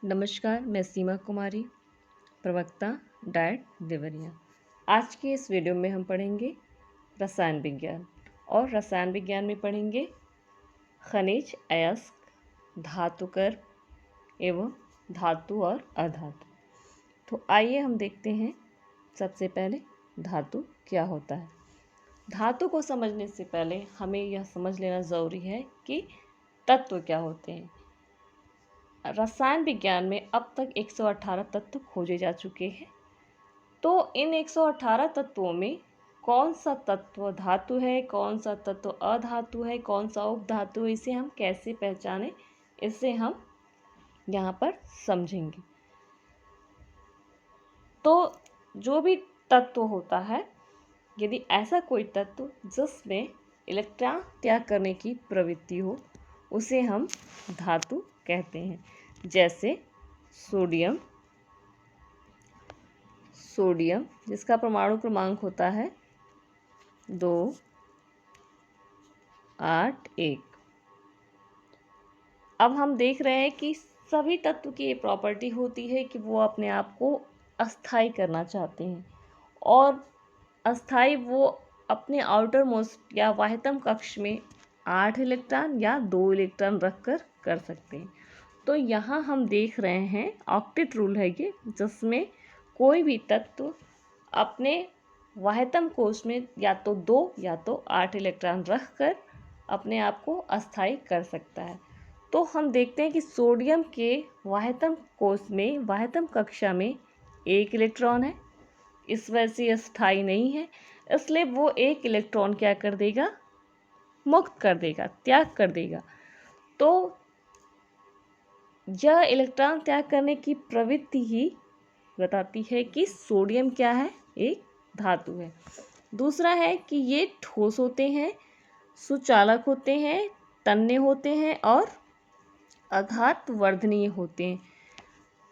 नमस्कार, मैं सीमा कुमारी, प्रवक्ता डाइट देवरिया। आज के इस वीडियो में हम पढ़ेंगे रसायन विज्ञान और रसायन विज्ञान में पढ़ेंगे खनिज, अयस्क, धातुकर एवं धातु और अधातु। तो आइए हम देखते हैं सबसे पहले धातु क्या होता है। धातु को समझने से पहले हमें यह समझ लेना ज़रूरी है कि तत्व क्या होते हैं। रसायन विज्ञान में अब तक 118 तत्व खोजे जा चुके हैं। तो इन 118 तत्वों में कौन सा तत्व धातु है, कौन सा तत्व अधातु है, कौन सा उपधातु है, इसे हम कैसे पहचानें, इसे हम यहाँ पर समझेंगे। तो जो भी तत्व होता है, यदि ऐसा कोई तत्व जिसमें इलेक्ट्रॉन त्याग करने की प्रवृत्ति हो, उसे हम धातु कहते हैं। जैसे सोडियम जिसका परमाणु क्रमांक होता है 281। अब हम देख रहे हैं कि सभी तत्व की ये प्रॉपर्टी होती है कि वो अपने आप को अस्थाई करना चाहते हैं और अस्थाई वो अपने आउटर मोस्ट या बाह्यतम कक्ष में 8 इलेक्ट्रॉन या 2 इलेक्ट्रॉन रखकर कर सकते हैं। तो यहाँ हम देख रहे हैं ऑक्टेट रूल है ये, जिसमें कोई भी तत्व अपने बाह्यतम कोश में या तो 2 या तो 8 इलेक्ट्रॉन रखकर अपने आप को अस्थाई कर सकता है। तो हम देखते हैं कि सोडियम के बाह्यतम कोश में बाह्यतम कक्षा में 1 इलेक्ट्रॉन है, इस वजह से अस्थाई नहीं है, इसलिए वो 1 इलेक्ट्रॉन क्या कर देगा, मुक्त कर देगा, त्याग कर देगा। तो यह इलेक्ट्रॉन त्याग करने की प्रवृत्ति ही बताती है कि सोडियम क्या है, एक धातु है। दूसरा है कि ये ठोस होते हैं, सुचालक होते हैं, तन्य होते हैं और आघात वर्धनीय होते हैं।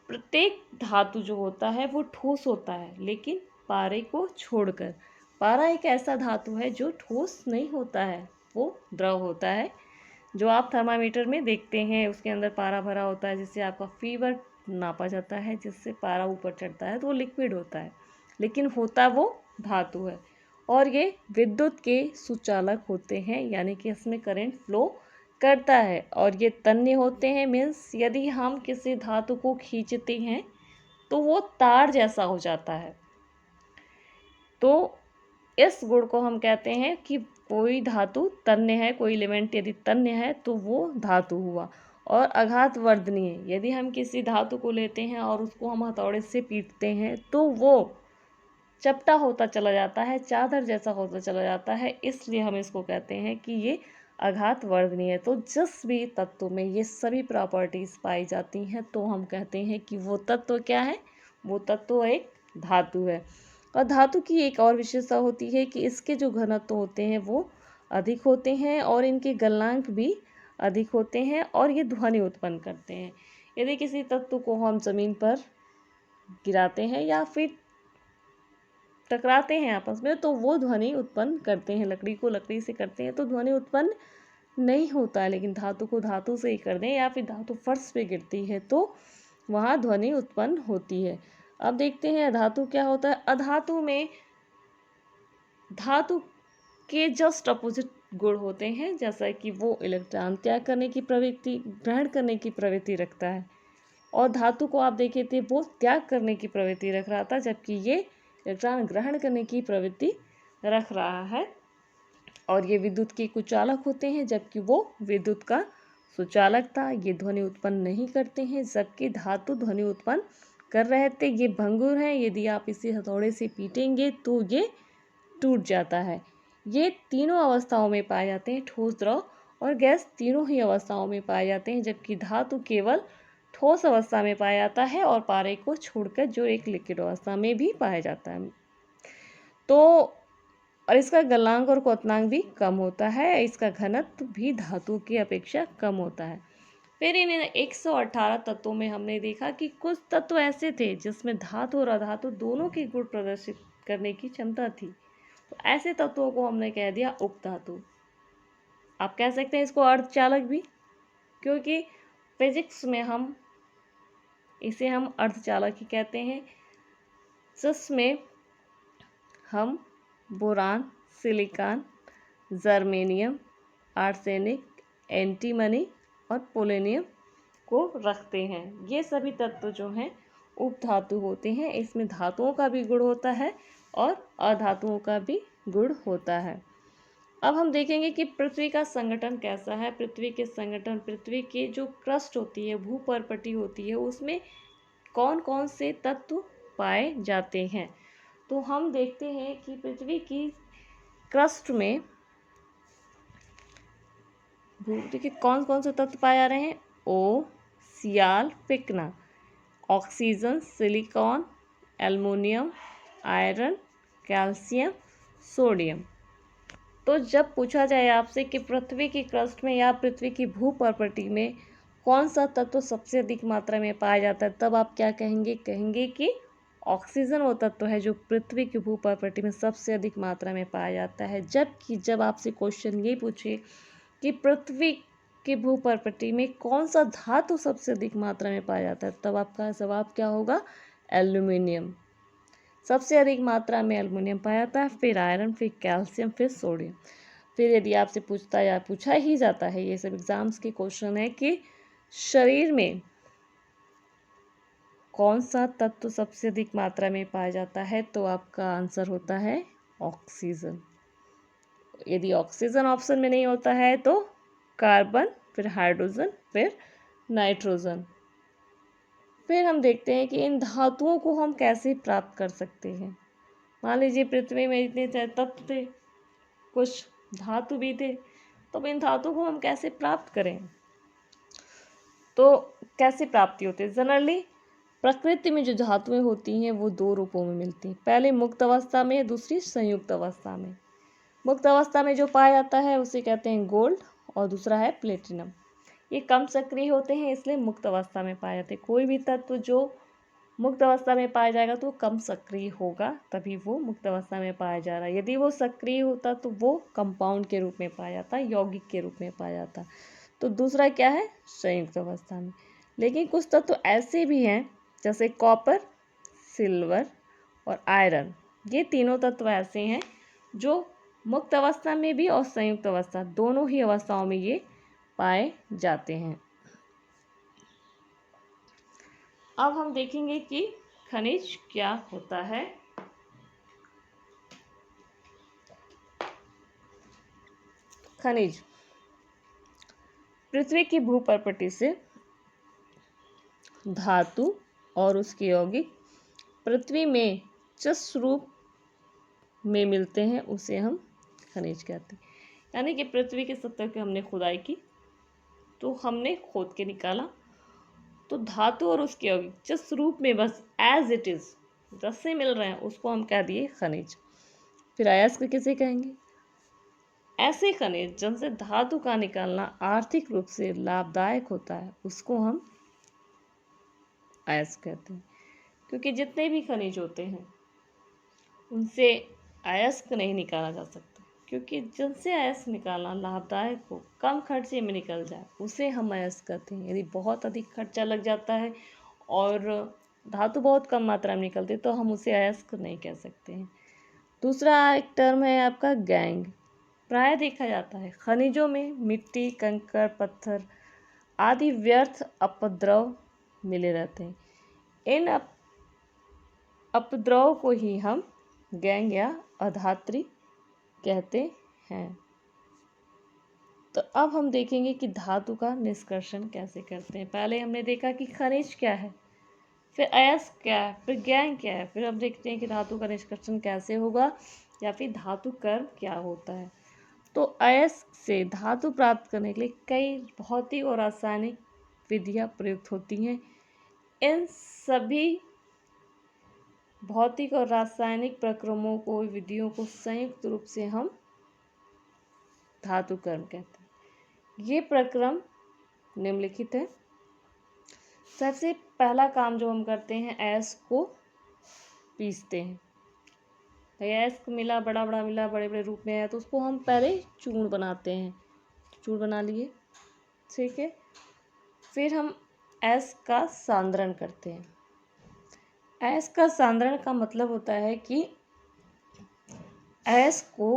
प्रत्येक धातु जो होता है वो ठोस होता है, लेकिन पारे को छोड़कर। पारा एक ऐसा धातु है जो ठोस नहीं होता है, वो द्रव होता है। जो आप थर्मामीटर में देखते हैं उसके अंदर पारा भरा होता है, जिससे आपका फीवर नापा जाता है, जिससे पारा ऊपर चढ़ता है, तो वो लिक्विड होता है, लेकिन होता वो धातु है। और ये विद्युत के सुचालक होते हैं, यानी कि इसमें करंट फ्लो करता है। और ये तन्य होते हैं, मीन्स यदि हम किसी धातु को खींचते हैं तो वो तार जैसा हो जाता है। तो इस गुण को हम कहते हैं कि कोई धातु तन्य है, कोई एलिमेंट यदि तन्य है तो वो धातु हुआ। और आघात वर्धनीय, यदि हम किसी धातु को लेते हैं और उसको हम हथौड़े से पीटते हैं तो वो चपटा होता चला जाता है, चादर जैसा होता चला जाता है, इसलिए हम इसको कहते हैं कि ये आघात वर्धनीय है। तो जिस भी तत्व में ये सभी प्रॉपर्टीज़ पाई जाती हैं तो हम कहते हैं कि वो तत्व क्या है, वो तत्व एक धातु है। और धातु की एक और विशेषता होती है कि इसके जो घनत्व होते हैं वो अधिक होते हैं और इनके गलनांक भी अधिक होते हैं और ये ध्वनि उत्पन्न करते हैं। यदि किसी तत्व को हम ज़मीन पर गिराते हैं या फिर टकराते हैं आपस में, तो वो ध्वनि उत्पन्न करते हैं। लकड़ी को लकड़ी से करते हैं तो ध्वनि उत्पन्न नहीं होता है, लेकिन धातु को धातु से ही कर दें या फिर धातु फर्श पे गिरती है तो वहाँ ध्वनि उत्पन्न होती है। अब देखते हैं अधातु क्या होता है। अधातु में धातु के जस्ट अपोजिट गुण होते हैं, जैसा कि वो इलेक्ट्रॉन त्याग करने की प्रवृत्ति, ग्रहण करने की प्रवृत्ति रखता है। और धातु को आप देखे थे वो त्याग करने की प्रवृत्ति रख रहा था, जबकि ये इलेक्ट्रॉन ग्रहण करने की प्रवृत्ति रख रहा है। और ये विद्युत के कुचालक होते हैं, जबकि वो विद्युत का सुचालक था। ये ध्वनि उत्पन्न नहीं करते हैं, जबकि धातु ध्वनि उत्पन्न कर रहे थे। ये भंगुर है, यदि आप इसे हथौड़े से पीटेंगे तो ये टूट जाता है। ये तीनों अवस्थाओं में पाए जाते हैं, ठोस, द्रव और गैस, तीनों ही अवस्थाओं में पाए जाते हैं, जबकि धातु केवल ठोस अवस्था में पाया जाता है और पारे को छोड़कर जो एक लिक्विड अवस्था में भी पाया जाता है। तो और इसका गलनांक और क्वथनांक भी कम होता है, इसका घनत्व भी धातु की अपेक्षा कम होता है। फिर इन 118 तत्वों में हमने देखा कि कुछ तत्व ऐसे थे जिसमें धातु और अधातु दोनों की गुण प्रदर्शित करने की क्षमता थी। तो ऐसे तत्वों को हमने कह दिया उपधातु। आप कह सकते हैं इसको अर्धचालक भी, क्योंकि फिजिक्स में हम इसे हम अर्धचालक ही कहते हैं, जिसमें हम boron, silicon, germanium, arsenic, antimony और पोलोनियम को रखते हैं। ये सभी तत्व जो हैं उपधातु होते हैं। इसमें धातुओं का भी गुण होता है और अधातुओं का भी गुण होता है। अब हम देखेंगे कि पृथ्वी का संगठन कैसा है। पृथ्वी के संगठन, पृथ्वी की जो क्रस्ट होती है, भूपर्पटी होती है, उसमें कौन कौन से तत्व पाए जाते हैं। तो हम देखते हैं कि पृथ्वी की क्रस्ट में देखिए कौन कौन से तत्व पाए जा रहे हैं। ओ, सियाल, पिकना, oxygen, silicon, aluminium, iron, calcium, sodium. तो जब पूछा जाए आपसे कि पृथ्वी की क्रस्ट में या पृथ्वी की भूपर्पटी में कौन सा तत्व सबसे अधिक मात्रा में पाया जाता है, तब आप क्या कहेंगे। कहेंगे कि ऑक्सीजन वो तत्व है जो पृथ्वी की भूपर्पटी में सबसे अधिक मात्रा में पाया जाता है। जबकि जब आपसे क्वेश्चन ये पूछे कि पृथ्वी की भूपर्पटी में कौन सा धातु सबसे अधिक मात्रा में पाया जाता है, तब आपका जवाब क्या होगा। एल्युमिनियम। सबसे अधिक मात्रा में एल्युमिनियम पाया जाता है, फिर आयरन, फिर कैल्शियम, फिर सोडियम। फिर यदि आपसे पूछा ही जाता है, ये सब एग्जाम्स के क्वेश्चन है कि शरीर में कौन सा तत्व सबसे अधिक मात्रा में पाया जाता है, तो आपका आंसर होता है ऑक्सीजन। यदि ऑक्सीजन ऑप्शन में नहीं होता है तो कार्बन, फिर हाइड्रोजन, फिर नाइट्रोजन। फिर हम देखते हैं कि इन धातुओं को हम कैसे प्राप्त कर सकते हैं। मान लीजिए पृथ्वी में इतने तत्व थे, कुछ धातु भी थे, तो इन धातुओं को हम कैसे प्राप्त करें। तो कैसे प्राप्ति होती है। जनरली प्रकृति में जो धातुएं होती हैं वो दो रूपों में मिलती हैं। पहले मुक्त अवस्था में, दूसरी संयुक्त अवस्था में। मुक्त अवस्था में जो पाया जाता है उसे कहते हैं गोल्ड और दूसरा है प्लेटिनम। ये कम सक्रिय होते हैं, इसलिए मुक्त अवस्था में पाए जाते हैं। कोई भी तत्व जो मुक्त अवस्था में पाया जाएगा तो कम सक्रिय होगा, तभी वो मुक्त अवस्था में पाया जा रहा है। यदि वो सक्रिय होता तो वो कंपाउंड के रूप में पाया जाता, यौगिक के रूप में पाया जाता। तो दूसरा क्या है, संयुक्त अवस्था में। लेकिन कुछ तत्व ऐसे भी हैं जैसे कॉपर, सिल्वर और आयरन। ये तीनों तत्व ऐसे हैं जो मुक्त अवस्था में भी और संयुक्त अवस्था, दोनों ही अवस्थाओं में ये पाए जाते हैं। अब हम देखेंगे कि खनिज क्या होता है। खनिज पृथ्वी की भूपर्पटी से धातु और उसके यौगिक पृथ्वी में जिस रूप में मिलते हैं उसे हम खनिज कहते हैं। यानी कि पृथ्वी के सतह की हमने खुदाई की, तो हमने खोद के निकाला, तो धातु और उसके यौगिक जिस रूप में बस एज इट इज जैसे मिल रहे हैं उसको हम कह दिए खनिज। फिर अयस्क किसे कहेंगे। ऐसे खनिज जिनसे धातु का निकालना आर्थिक रूप से लाभदायक होता है उसको हम अयस्क कहते हैं। क्योंकि जितने भी खनिज होते हैं उनसे अयस्क नहीं निकाला जा सकता, क्योंकि जिनसे अयस्क निकालना लाभदायक हो, कम खर्चे में निकल जाए, उसे हम अयस्क कहते हैं। यदि बहुत अधिक खर्चा लग जाता है और धातु बहुत कम मात्रा में निकलती है तो हम उसे अयस्क नहीं कह सकते हैं। दूसरा एक टर्म है आपका गैंग। प्राय देखा जाता है खनिजों में मिट्टी, कंकड़, पत्थर आदि व्यर्थ अपद्रव मिले रहते हैं। इन अपद्रव को ही हम गैंग या अधात्री कहते हैं। तो अब हम देखेंगे कि धातु का निष्कर्षण कैसे करते हैं। पहले हमने देखा कि खनिज क्या है, फिर अयस्क क्या है, फिर गैंग क्या है, फिर हम देखते हैं कि धातु का निष्कर्षण कैसे होगा या फिर धातु कर्म क्या होता है। तो अयस्क से धातु प्राप्त करने के लिए कई भौतिक और रासायनिक विधियां प्रयुक्त होती हैं। इन सभी भौतिक और रासायनिक प्रक्रमों को, विधियों को संयुक्त रूप से हम धातु कर्म कहते हैं। ये प्रक्रम निम्नलिखित है। सबसे पहला काम जो हम करते हैं, अयस्क को पीसते हैं। अयस्क मिला, बड़ा बड़ा मिला, बड़े बड़े रूप में है, तो उसको हम पहले चूर्ण बनाते हैं। चूर्ण बना लिए, ठीक है। फिर हम अयस्क का सांद्रण करते हैं। अयस्क का सांद्रण का मतलब होता है कि अयस्क को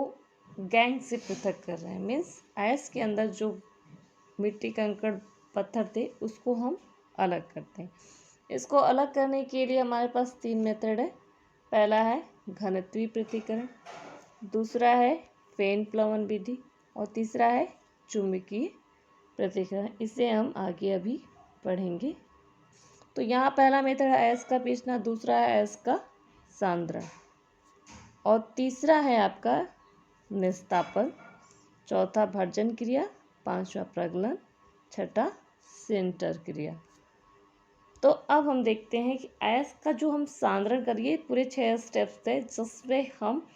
गैंग से पृथक कर रहे हैं। मीन्स अयस्क के अंदर जो मिट्टी कंकड़ पत्थर थे उसको हम अलग करते हैं। इसको अलग करने के लिए हमारे पास 3 मेथड है। पहला है घनत्वीय पृथक्करण, दूसरा है फेन प्लवन विधि और तीसरा है चुंबकीय पृथक्करण। इसे हम आगे अभी पढ़ेंगे। तो यहाँ पहला मेथड है अयस्क का पीसना, दूसरा है अयस्क का सांद्रण और तीसरा है आपका निस्तापन, चौथा भर्जन क्रिया, पांचवा प्रगलन, छठा सिंटर क्रिया। तो अब हम देखते हैं कि अयस्क का जो हम सांद्रण करिए पूरे 6 स्टेप्स थे जिसमें हम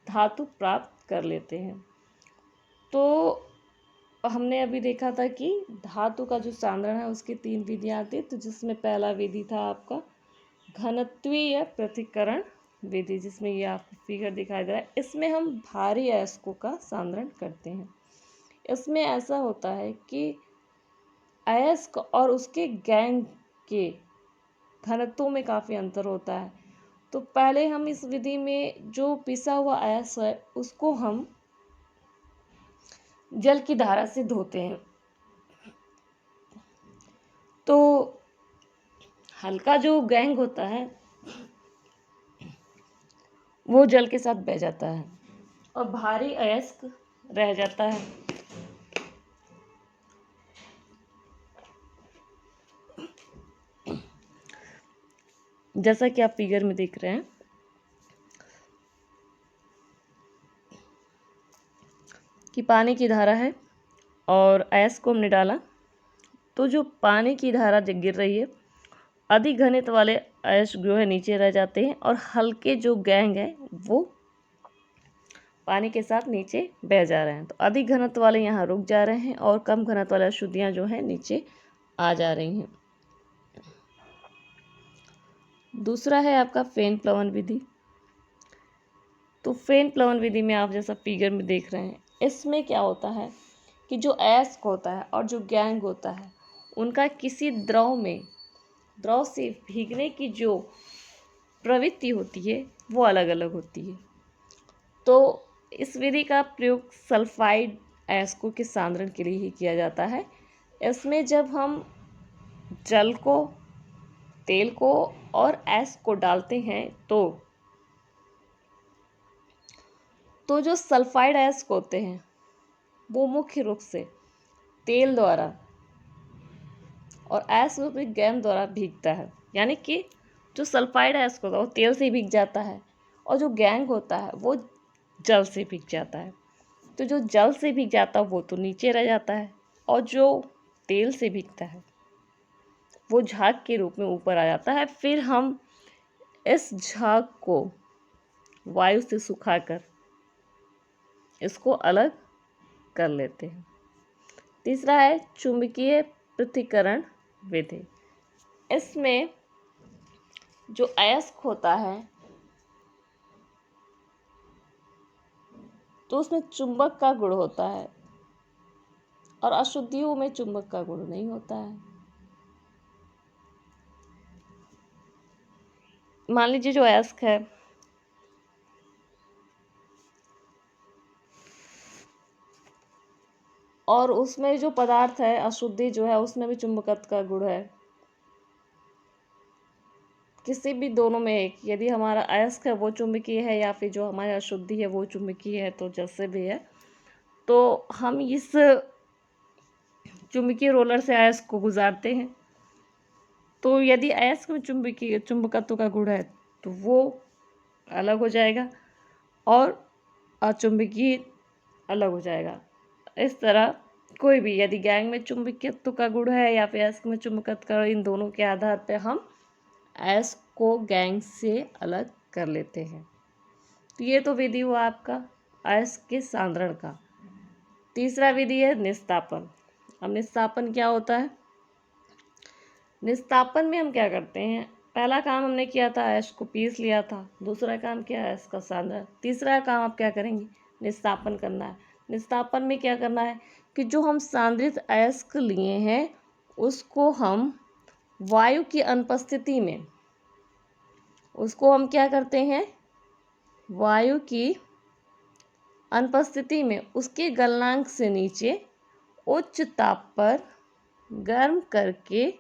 धातु प्राप्त कर लेते हैं। तो हमने अभी देखा था कि धातु का जो सांद्रण है उसकी 3 विधियाँ थी। तो जिसमें पहला विधि था आपका घनत्वीय पृथक्करण विधि, जिसमें ये आपको फिगर दिखाई दे रहा है। इसमें हम भारी अयस्कों का सांद्रण करते हैं। इसमें ऐसा होता है कि अयस्क और उसके गैंग के घनत्वों में काफ़ी अंतर होता है। तो पहले हम इस विधि में जो पिसा हुआ अयस्क है उसको हम जल की धारा से धोते हैं। तो हल्का जो गैंग होता है वो जल के साथ बह जाता है और भारी अयस्क रह जाता है। जैसा कि आप फिगर में देख रहे हैं कि पानी की धारा है और अयस्क को हमने डाला, तो जो पानी की धारा गिर रही है अधिक घनत्व वाले अयस्क जो है नीचे रह जाते हैं और हल्के जो गैंग है वो पानी के साथ नीचे बह जा रहे हैं। तो अधिक घनत्व वाले यहाँ रुक जा रहे हैं और कम घनत्व वाले अशुद्धियाँ जो हैं नीचे आ जा रही हैं। दूसरा है आपका फेन प्लवन विधि। तो फेन प्लवन विधि में आप जैसा फिगर में देख रहे हैं, इसमें क्या होता है कि जो अयस्क होता है और जो गैंग होता है उनका किसी द्रव से भीगने की जो प्रवृत्ति होती है वो अलग अलग होती है। तो इस विधि का प्रयोग सल्फाइड अयस्कों के सांद्रण के लिए ही किया जाता है। इसमें जब हम जल को, तेल को और अयस्क को डालते हैं तो जो सल्फाइड अयस्क होते हैं वो मुख्य रूप से तेल द्वारा और अयस्क गैंग द्वारा भीगता है। यानी कि जो सल्फाइड अयस्क होता है वो तेल से भीग जाता है और जो गैंग होता है वो जल से भीग जाता है। तो जो जल से भीग जाता है वो तो नीचे रह जाता है और जो तेल से भीगता है वो झाग के रूप में ऊपर आ जाता है। फिर हम इस झाग को वायु से सुखाकर इसको अलग कर लेते हैं। तीसरा है चुंबकीय पृथक्करण विधि। इसमें जो अयस्क होता है तो उसमें चुंबक का गुण होता है और अशुद्धियों में चुंबक का गुण नहीं होता है। मान लीजिए जो अयस्क है और उसमें जो पदार्थ है अशुद्धि जो है उसमें भी चुंबकत्व का गुण है। किसी भी दोनों में एक, यदि हमारा अयस्क है वो चुंबकीय है या फिर जो हमारी अशुद्धि है वो चुंबकीय है, तो जैसे भी है तो हम इस चुंबकीय रोलर से अयस्क को गुजारते हैं। तो यदि अयस्क में चुंबकीय चुंबकत्व का गुण है तो वो अलग हो जाएगा और अचुंबकीय अलग हो जाएगा। इस तरह कोई भी यदि गैंग में चुंबकत्व का गुण है या फिर अयस्क में चुंबकत्व का, इन दोनों के आधार पर हम अयस्क को गैंग से अलग कर लेते हैं। तो ये तो विधि हुआ आपका अयस्क के सांद्रण का। तीसरा विधि है निस्तापन। अब निस्तापन क्या होता है? निस्तापन में हम क्या करते हैं, पहला काम हमने किया था अयस्क को पीस लिया था, दूसरा काम किया अयस्क का सांद्रण, तीसरा काम आप क्या करेंगे, निस्तापन करना है। निस्तापन में क्या करना है कि जो हम सांद्रित अयस्क लिए हैं उसको हम वायु की अनुपस्थिति में उसको हम क्या करते हैं, वायु की अनुपस्थिति में उसके गलनांक से नीचे उच्च ताप पर गर्म करके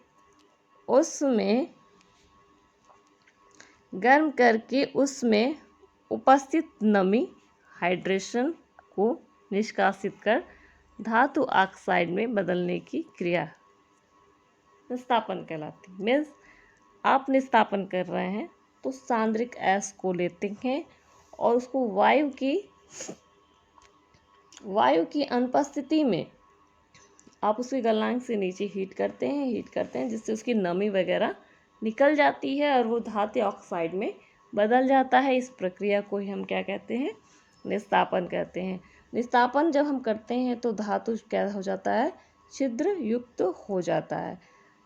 उसमें उपस्थित नमी हाइड्रेशन को निष्कासित कर धातु ऑक्साइड में बदलने की क्रिया निस्तापन कहलाती है। मीन्स आप निस्तापन कर रहे हैं तो सांद्रिक गैस को लेते हैं और उसको वायु की अनुपस्थिति में आप उसके गलनांक से नीचे हीट करते हैं जिससे उसकी नमी वगैरह निकल जाती है और वो धातु ऑक्साइड में बदल जाता है। इस प्रक्रिया को ही हम क्या कहते हैं, निस्तापन कहते हैं। निस्तापन जब हम करते हैं तो धातु क्या हो जाता है, छिद्र युक्त हो जाता है।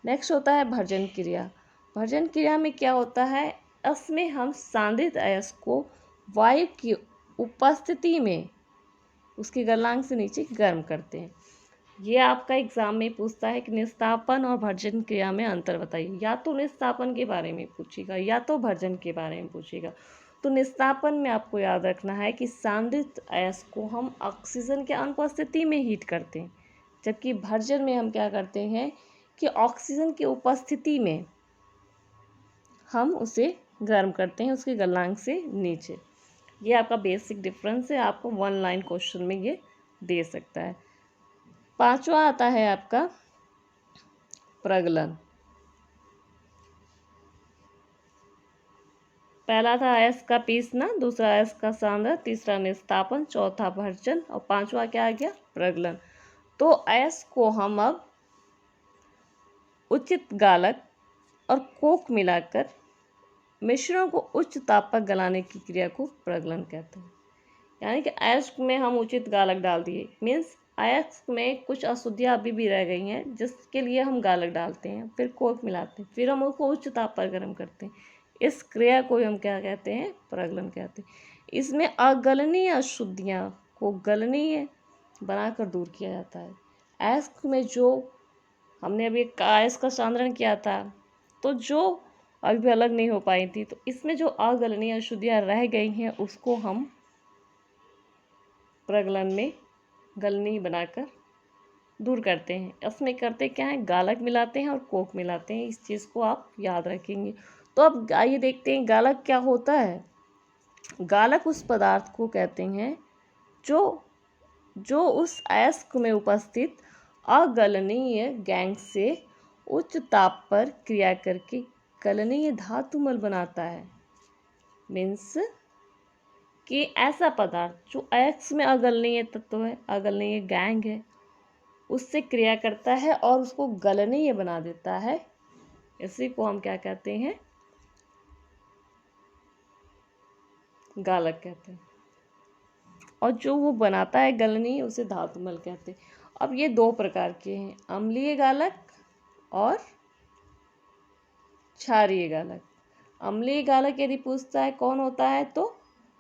नेक्स्ट होता है भर्जन क्रिया। भर्जन क्रिया में क्या होता है, इसमें हम सांद्रित अयस्क को वायु की उपस्थिति में उसके गलनांक से नीचे गर्म करते हैं। ये आपका एग्जाम में पूछता है कि निस्तापन और भर्जन क्रिया में अंतर बताइए। या तो निस्तापन के बारे में पूछेगा या तो भर्जन के बारे में पूछेगा। तो निस्तापन में आपको याद रखना है कि सांद्रित अयस्क को हम ऑक्सीजन के अनुपस्थिति में हीट करते हैं, जबकि भर्जन में हम क्या करते हैं कि ऑक्सीजन की उपस्थिति में हम उसे गर्म करते हैं उसके गलनांक से नीचे। ये आपका बेसिक डिफरेंस है, आपको 1 लाइन क्वेश्चन में ये दे सकता है। पांचवा आता है आपका प्रगलन। पहला था अयस्क का पीसना, दूसरा अयस्क का सांद्रण, तीसरा निस्तापन, चौथा भर्जन और पांचवा क्या आ गया, प्रगलन। तो अयस्क को हम अब उचित गालक और कोक मिलाकर मिश्रण को उच्च ताप पर गलाने की क्रिया को प्रगलन कहते हैं। यानी कि अयस्क में हम उचित गालक डाल दिए, मीन्स अयस्क में कुछ अशुद्धियाँ अभी भी रह गई हैं जिसके लिए हम गालक डालते हैं, फिर कोक मिलाते हैं, फिर हम उसको उच्च ताप पर गर्म करते हैं। इस क्रिया को हम क्या कहते हैं, प्रगलन कहते हैं। इसमें अगलनीय अशुद्धियाँ को गलनीय बनाकर दूर किया जाता है। अयस्क में जो हमने अभी अयस्क का सांद्रण किया था तो जो अभी भी अलग नहीं हो पाई थी, तो इसमें जो अगलनीय अशुद्धियाँ रह गई हैं उसको हम प्रगलन में गलनी बनाकर दूर करते हैं। इसमें करते क्या है, गालक मिलाते हैं और कोक मिलाते हैं। इस चीज़ को आप याद रखेंगे। तो अब आइए देखते हैं गालक क्या होता है। गालक उस पदार्थ को कहते हैं जो उस अयस्क में उपस्थित अगलनीय गैंग से उच्च ताप पर क्रिया करके गलनीय धातुमल बनाता है। मीन्स कि ऐसा पदार्थ जो अयस्क में अगलनीय तत्व है, अगलनीय गैंग है, उससे क्रिया करता है और उसको गलनीय बना देता है। इसी को हम क्या कहते हैं, गालक कहते हैं। और जो वो बनाता है गलनीय उसे धातुमल कहते हैं। अब ये दो प्रकार के हैं, अम्लीय गालक और क्षारीय गालक। अम्लीय गालक यदि पूछता है कौन होता है तो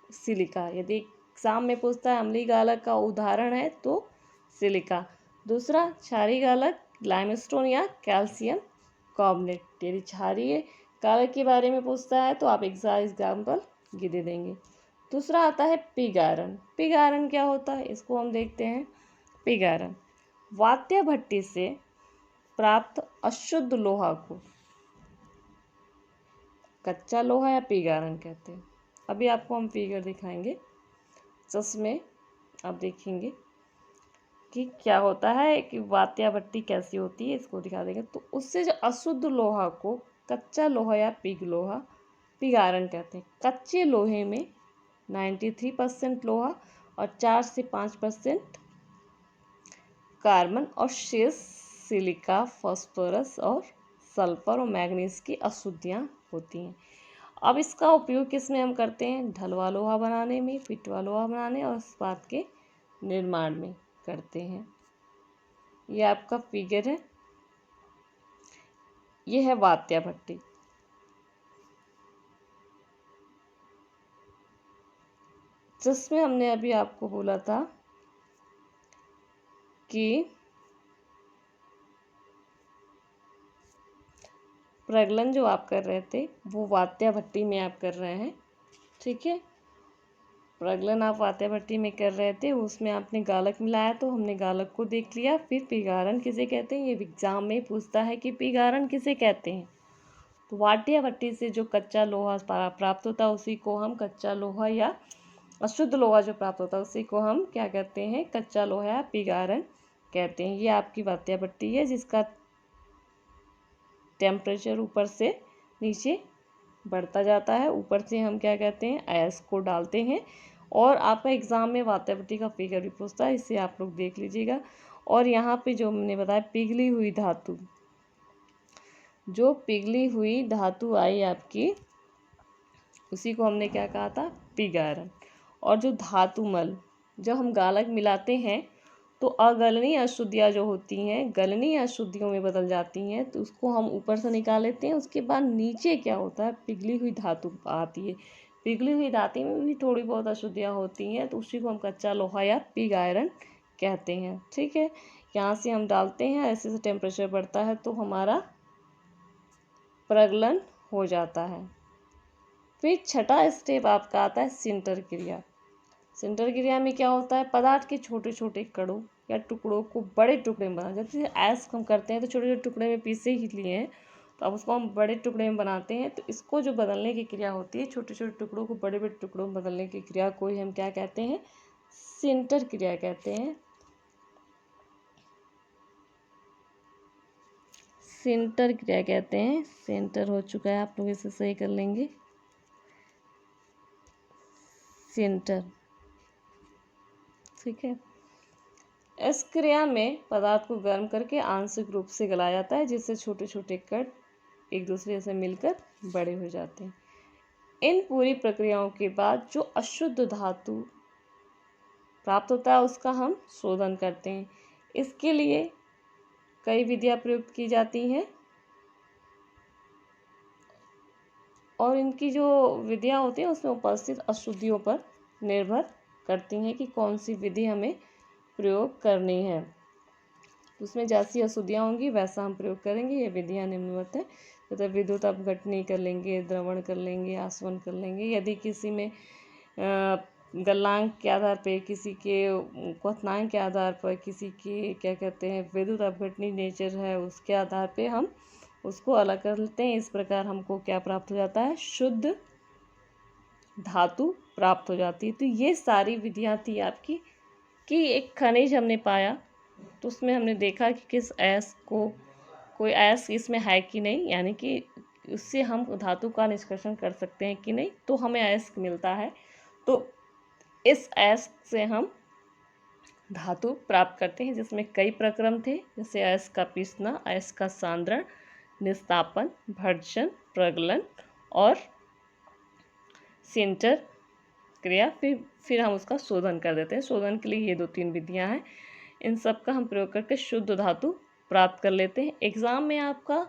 सिलिका। यदि एग्जाम में पूछता है अम्लीय गालक का उदाहरण है तो सिलिका। दूसरा क्षारीय गालक लाइमस्टोन या कैल्शियम कार्बोनेट। यदि क्षारीय गालक के बारे में पूछता है तो आप एग्जाम्पल ये दे देंगे। दूसरा आता है पिग आयरन। पिग आयरन क्या होता है, इसको हम देखते हैं। पिग आयरन वात्य भट्टी से प्राप्त अशुद्ध लोहा को कच्चा लोहा या पिग आयरन कहते हैं। अभी आपको हम फिगर दिखाएंगे जिसमें आप देखेंगे कि क्या होता है कि वात्या भट्टी कैसी होती है, इसको दिखा देंगे। तो उससे जो अशुद्ध लोहा को कच्चा लोहा या पिग आयरन कहते हैं। कच्चे लोहे में 93% लोहा और 4 से 5% कार्बन और शेष सिलिका, फास्फोरस और सल्फर और मैग्नीज की अशुद्धियाँ होती हैं। अब इसका उपयोग किस में हम करते हैं, ढलवा लोहा बनाने में, पिटवा लोहा बनाने और इस्पात के निर्माण में करते हैं। ये आपका फिगर है, ये है वात्या भट्टी। जिसमें हमने अभी आपको बोला था कि प्रगलन जो आप कर रहे थे वो वात्या भट्टी में आप कर रहे हैं, ठीक है। प्रगलन आप वात्या भट्टी में कर रहे थे, उसमें आपने गालक मिलाया तो हमने गालक को देख लिया। फिर पिगारण किसे कहते हैं, ये एग्जाम में पूछता है कि पिगारण किसे कहते हैं। तो वात्या भट्टी से जो कच्चा लोहा प्राप्त होता है उसी को हम कच्चा लोहा या अशुद्ध लोहा जो प्राप्त होता है उसी को हम क्या कहते हैं, कच्चा लोहा या पिगारण कहते हैं। ये आपकी वात्या भट्टी है जिसका टेम्परेचर ऊपर से नीचे बढ़ता जाता है। ऊपर से हम क्या कहते हैं, अयस्क को डालते हैं। और आपका एग्ज़ाम में वात्या भट्टी का फिगर भी पूछता है, इसे आप लोग देख लीजिएगा। और यहाँ पे जो हमने बताया पिघली हुई धातु, जो पिघली हुई धातु आई आपकी उसी को हमने क्या कहा था, पिगारण। और जो धातुमल जब हम गालक मिलाते हैं तो अगलनीय अशुद्धियाँ जो होती हैं गलनीय अशुद्धियों में बदल जाती हैं, तो उसको हम ऊपर से निकाल लेते हैं। उसके बाद नीचे क्या होता है, पिघली हुई धातु आती है। पिघली हुई धातु में भी थोड़ी बहुत अशुद्धियाँ होती हैं, तो उसी को हम कच्चा लोहा या पिग आयरन कहते हैं, ठीक है। यहाँ से हम डालते हैं, ऐसे से टेम्परेचर बढ़ता है तो हमारा प्रगलन हो जाता है। फिर छठा स्टेप आपका आता है सिंटर क्रिया। सिंटर क्रिया में क्या होता है, पदार्थ के छोटे छोटे कणों या टुकड़ों को बड़े टुकड़े में बनाना। जैसे ऐस हम करते हैं तो छोटे छोटे टुकड़े में पीसे ही लिए हैं, तो अब उसको हम बड़े टुकड़े में बनाते हैं। तो इसको जो बदलने की क्रिया होती है, छोटे छोटे टुकड़ों को बड़े बड़े टुकड़ों में बदलने की क्रिया को ही हम क्या कहते हैं, सिंटर क्रिया कहते हैं। सिंटर क्रिया कहते हैं। सेंटर हो चुका है, आप लोग इसे सही कर लेंगे, सिंटर, ठीक है। इस क्रिया में पदार्थ को गर्म करके आंशिक रूप से गलाया जाता है, जिससे छोटे छोटे कण एक दूसरे से मिलकर बड़े हो जाते हैं। इन पूरी प्रक्रियाओं के बाद जो अशुद्ध धातु प्राप्त होता है उसका हम शोधन करते हैं। इसके लिए कई विधियां प्रयुक्त की जाती हैं और इनकी जो विधियां होती हैं उसमें उपस्थित अशुद्धियों पर निर्भर करती हैं कि कौन सी विधि हमें प्रयोग करनी है। उसमें जैसी अशुद्धियाँ होंगी वैसा हम प्रयोग करेंगे। ये विधियाँ निम्नवत है, तथा विद्युत अपघटनी कर लेंगे, द्रवण कर लेंगे, आसवन कर लेंगे। यदि किसी में गलनांक के आधार पे, किसी के क्वथनांक के आधार पर, किसी की क्या कहते हैं विद्युत अपघटनी नेचर है, उसके आधार पे हम उसको अलग कर लेते हैं। इस प्रकार हमको क्या प्राप्त हो जाता है, शुद्ध धातु प्राप्त हो जाती है। तो ये सारी विधियाँ थी आपकी कि एक खनिज हमने पाया तो उसमें हमने देखा कि किस अयस्क को, कोई अयस्क इसमें है कि नहीं, यानी कि उससे हम धातु का निष्कर्षण कर सकते हैं कि नहीं, तो हमें अयस्क मिलता है। तो इस अयस्क से हम धातु प्राप्त करते हैं, जिसमें कई प्रक्रम थे, जैसे अयस्क का पीसना, अयस्क का सांद्रण, निस्तापन, भर्जन, प्रगलन और सिंटर क्रिया। फिर हम उसका शोधन कर देते हैं। शोधन के लिए ये 2-3 विधियां हैं, इन सब का हम प्रयोग करके शुद्ध धातु प्राप्त कर लेते हैं। एग्जाम में आपका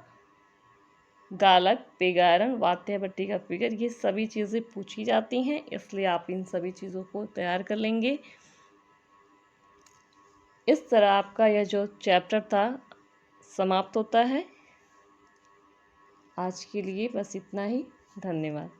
गालक, पिगारण, वात्या भट्टी का फिगर, ये सभी चीज़ें पूछी जाती हैं, इसलिए आप इन सभी चीज़ों को तैयार कर लेंगे। इस तरह आपका यह जो चैप्टर था समाप्त होता है। आज के लिए बस इतना ही, धन्यवाद।